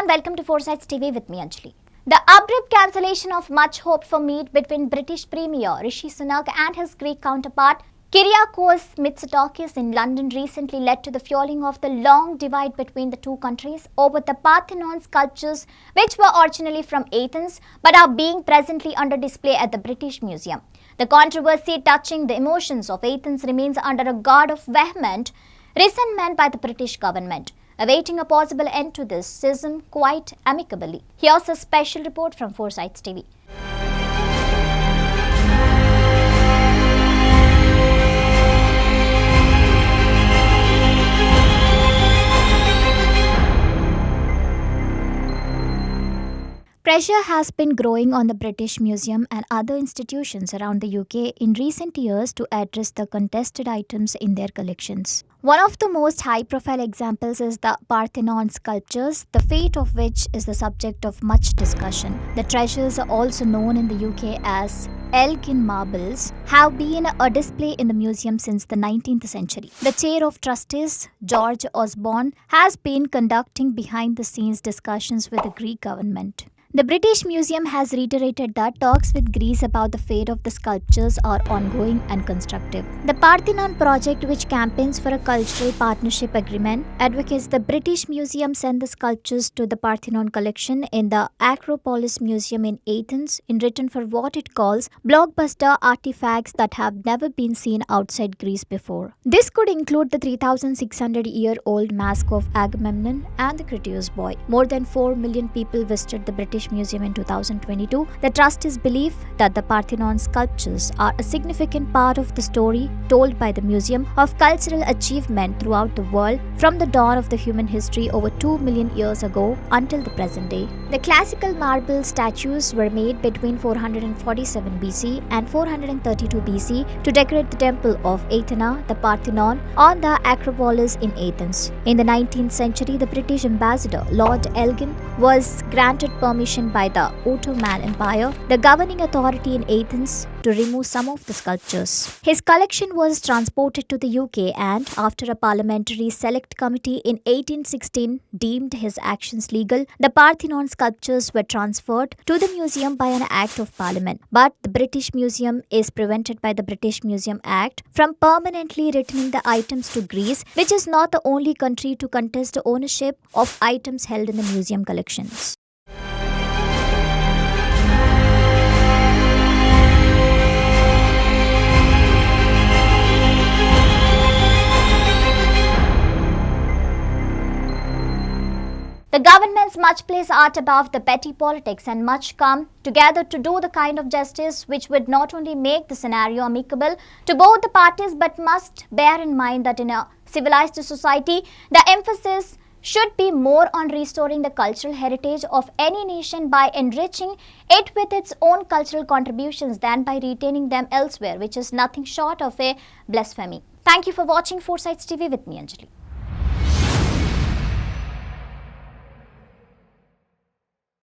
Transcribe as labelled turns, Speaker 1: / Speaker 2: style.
Speaker 1: and welcome to Foresights TV with me, Anjali. The abrupt cancellation of much hoped for meet between British Premier Rishi Sunak and his Greek counterpart Kyriakos Mitsotakis in London recently led to the fueling of the long divide between the two countries over the Parthenon sculptures, which were originally from Athens but are being presently under display at the British Museum. The controversy touching the emotions of Athens remains under a guard of vehement resentment by the British government, awaiting a possible end to this schism quite amicably. Here's a special report from Foresights TV. Pressure has been growing on the British Museum and other institutions around the UK in recent years to address the contested items in their collections. One of the most high-profile examples is the Parthenon sculptures, the fate of which is the subject of much discussion. The treasures, are also known in the UK as Elgin Marbles, have been a display in the museum since the 19th century. The chair of trustees, George Osborne, has been conducting behind-the-scenes discussions with the Greek government. The British Museum has reiterated that talks with Greece about the fate of the sculptures are ongoing and constructive. The Parthenon project, which campaigns for a cultural partnership agreement, advocates the British Museum send the sculptures to the Parthenon collection in the Acropolis Museum in Athens in return for what it calls blockbuster artifacts that have never been seen outside Greece before. This could include the 3,600-year-old mask of Agamemnon and the Critias boy. More than 4 million people visited the British Museum in 2022. The trustees believe that the Parthenon sculptures are a significant part of the story told by the museum of cultural achievement throughout the world from the dawn of the human history over 2 million years ago until the present day. The classical marble statues were made between 447 BC and 432 BC to decorate the temple of Athena, the Parthenon, on the Acropolis in Athens. In the 19th century, the British ambassador Lord Elgin was granted permission by the Ottoman Empire, the governing authority in Athens, to remove some of the sculptures. His collection was transported to the UK and, after a parliamentary select committee in 1816 deemed his actions legal, the Parthenon sculptures were transferred to the museum by an Act of Parliament. But the British Museum is prevented by the British Museum Act from permanently returning the items to Greece, which is not the only country to contest the ownership of items held in the museum collections. The governments much place art above the petty politics and much come together to do the kind of justice which would not only make the scenario amicable to both the parties but must bear in mind that in a civilized society, the emphasis should be more on restoring the cultural heritage of any nation by enriching it with its own cultural contributions than by retaining them elsewhere, which is nothing short of a blasphemy. Thank you for watching Foresights TV with me, Anjali.